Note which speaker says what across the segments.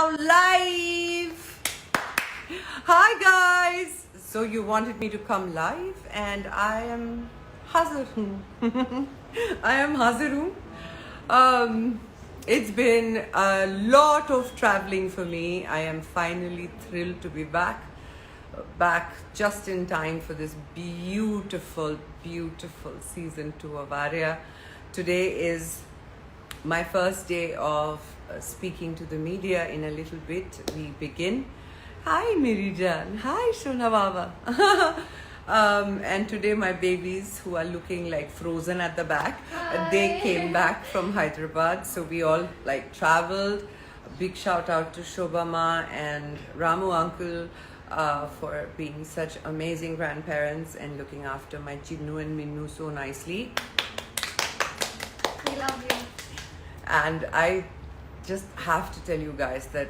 Speaker 1: now live. Hi guys. So you wanted me to come live and I am hazır hoon. I am hazır hoon. It's been a lot of traveling for me. I am finally thrilled to be back just in time for this beautiful season 2 of Arya. Today is my first day of speaking to the media. In a little bit we begin. Hi Mirijan. Hi Shona Baba. And today my babies, who are looking like frozen at the back, they came back from Hyderabad, so we all traveled. A big shout out to Shobama and Ramu uncle for being such amazing grandparents and looking after my Chinnu and Minnu so nicely.
Speaker 2: We love you.
Speaker 1: And I just have to tell you guys that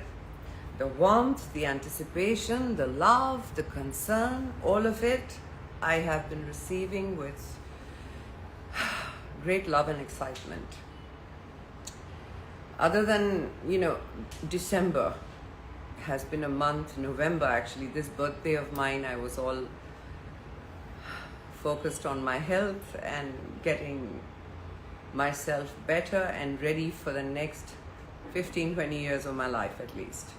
Speaker 1: the warmth, the anticipation, the love, the concern, all of it, I have been receiving with great love and excitement. Other than, December has been a month, November actually, this birthday of mine, I was all focused on my health and getting myself better and ready for the next 15-20 years of my life at least.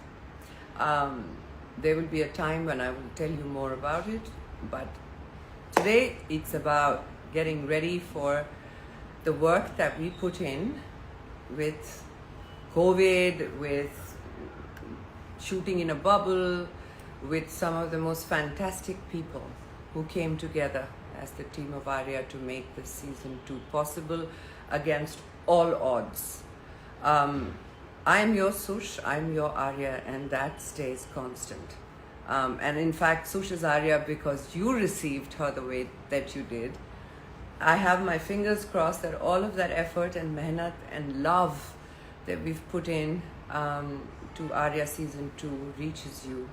Speaker 1: There will be a time when I will tell you more about it, but today it's about getting ready for the work that we put in with COVID, with shooting in a bubble, with some of the most fantastic people who came together as the team of Arya to make this season 2 possible against all odds. I am your Sush, I'm your Arya, and that stays constant. And in fact, Sush is Arya because you received her the way that you did. I have my fingers crossed that all of that effort and mehnat and love that we've put in to Arya season 2 reaches you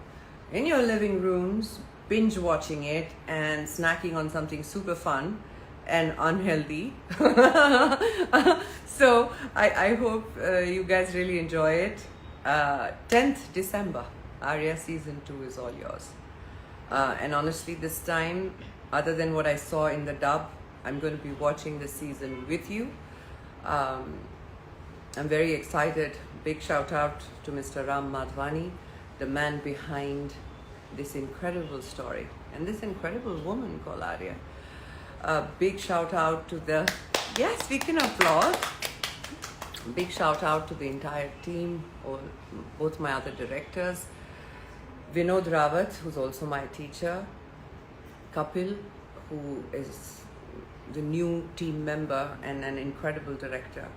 Speaker 1: in your living rooms, binge watching it and snacking on something super fun and unhealthy. So I hope you guys really enjoy it. 10th December, Arya season 2 is all yours. And honestly, this time, other than what I saw in the dub, I'm going to be watching the season with you. I'm very excited. Big shout out to Mr. Ram Madhvani, the man behind this incredible story and this incredible woman called Arya. A big shout out to yes, we can applaud. Big shout out to the entire team, both my other directors, Vinod Rawat, who's also my teacher, Kapil, who is the new team member and an incredible director,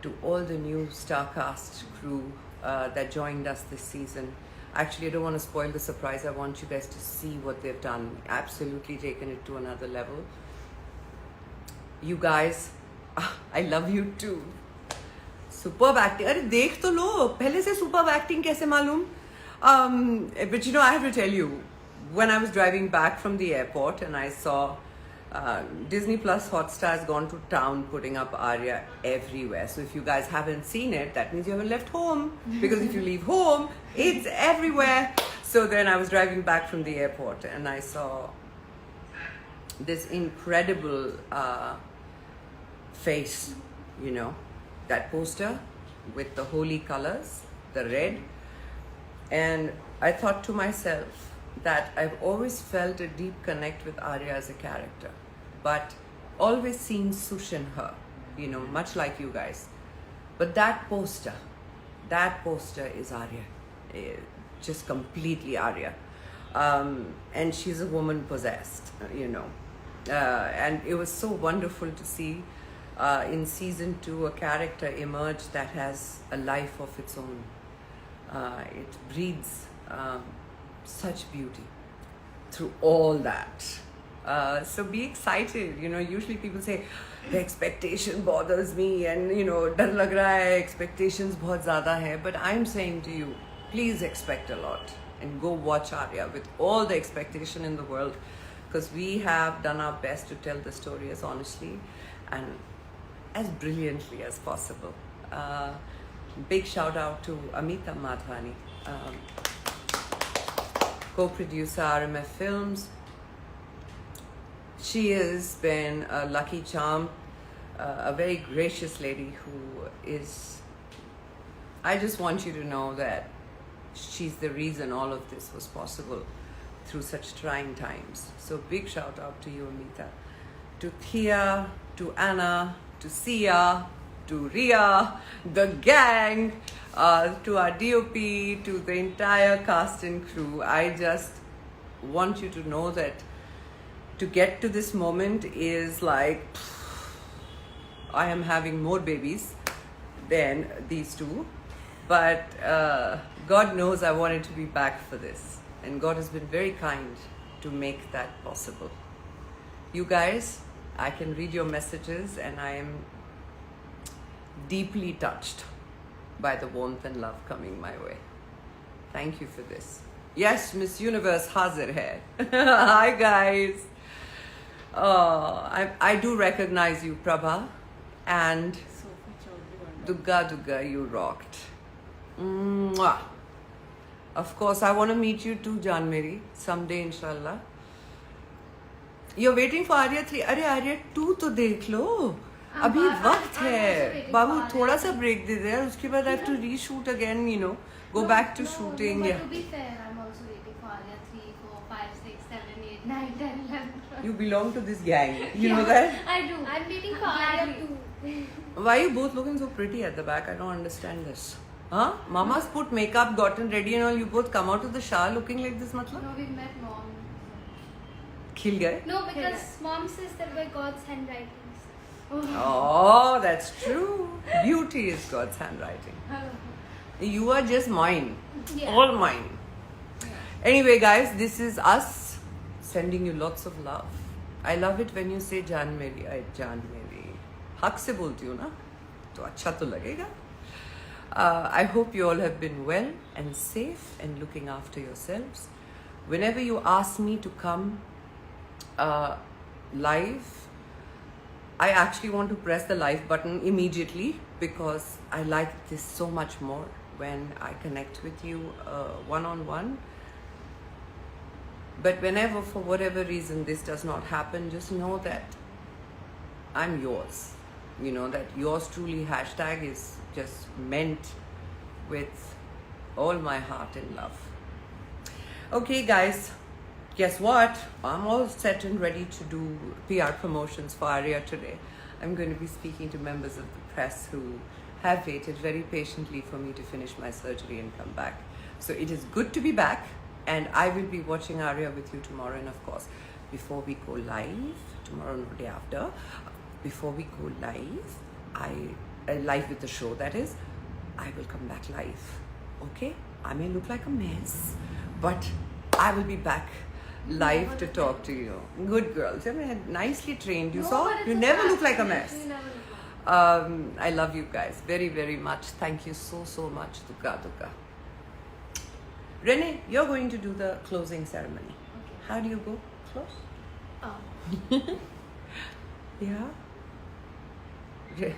Speaker 1: to all the new star cast crew that joined us this season. Actually, I don't want to spoil the surprise. I want you guys to see what they've done. Absolutely taken it to another level. You guys, I love you too. Superb acting. अरे देख तो लो, पहले से superb acting कैसे मालूम? But I have to tell you, when I was driving back from the airport and I saw Disney Plus Hotstar has gone to town putting up Arya everywhere. So if you guys haven't seen it, that means you haven't left home. Because if you leave home, it's everywhere. So then I was driving back from the airport and I saw this incredible face, that poster with the holy colors, the red. And I thought to myself that I've always felt a deep connect with Arya as a character, but always seen Sush in her, much like you guys. But that poster is Arya, just completely Arya. And she's a woman possessed, and it was so wonderful to see in season 2 a character emerge that has a life of its own. It breathes such beauty through all that. So be excited. Usually people say the expectation bothers me and डर लग रहा है, expectations बहुत ज़्यादा है. But I'm saying to you, please expect a lot and go watch Arya with all the expectation in the world, because we have done our best to tell the story as honestly and as brilliantly as possible. Big shout out to Amita Madhwani, co-producer RMF Films. She has been a lucky charm, a very gracious lady who is, I just want you to know that she's the reason all of this was possible through such trying times. So big shout out to you, Amita. To Thea, to Anna, to Sia, to Ria, the gang, to our DOP, to the entire cast and crew. I just want you to know that to get to this moment is like, I am having more babies than these two. But God knows I wanted to be back for this. And God has been very kind to make that possible. You guys, I can read your messages and I am deeply touched by the warmth and love coming my way. Thank you for this. Yes, Miss Universe Hazir hai. Hi guys. I do recognize you, Prabha. And Dugga Dugga, you rocked. Mwah. Of course, I want to meet you too, Jan Meri, someday, inshallah. You're waiting for Arya 3. अरे Arya 2 तो देख लो. अभी वक्त है. बाबू थोड़ा सा break दे दे यार. उसके बाद I have to reshoot again, you know. Go back to shooting.
Speaker 2: But to be fair, I'm also waiting for Arya 3, 4, 5, 6, 7, 8, 9, 10, 11.
Speaker 1: You belong to this gang. You know that?
Speaker 2: I do. I'm waiting for Arya 2.
Speaker 1: Why are you both looking so pretty at the back? I don't understand this. Huh? Mama's put makeup, gotten ready and all. You both come out of the shower looking like this, matlab?
Speaker 2: No, we met mom.
Speaker 1: Khil gaye?
Speaker 2: No, because mom says that by God's handwritings.
Speaker 1: Oh, that's true. Beauty is God's handwriting. You are just mine.
Speaker 2: Yeah.
Speaker 1: All mine.
Speaker 2: Yeah.
Speaker 1: Anyway, guys, this is us sending you lots of love. I love it when you say Jan Meri. Jan Meri. Haq se bolti hu na? To acha to lagega. I hope you all have been well and safe and looking after yourselves. Whenever you ask me to come live, I actually want to press the live button immediately because I like this so much more when I connect with you one-on-one. But whenever, for whatever reason, this does not happen, just know that I'm yours. You know that yours truly hashtag is just meant with all my heart and love. Okay, guys, guess what? I'm all set and ready to do PR promotions for Arya today. I'm going to be speaking to members of the press who have waited very patiently for me to finish my surgery and come back. So it is good to be back, and I will be watching Arya with you tomorrow. And of course, before we go live, tomorrow, no, day after, before we go live, live with the show, that is, I will come back live. Okay? I may look like a mess, but I will be back live to talk to you. Good girls. I mean, nicely trained. You saw? You never look like a mess. I love you guys very, very much. Thank you so, so much. Dukka, Dukka. Renee, you're going to do the closing ceremony. Okay. How do you go? Close? Oh. Yeah? Yeah.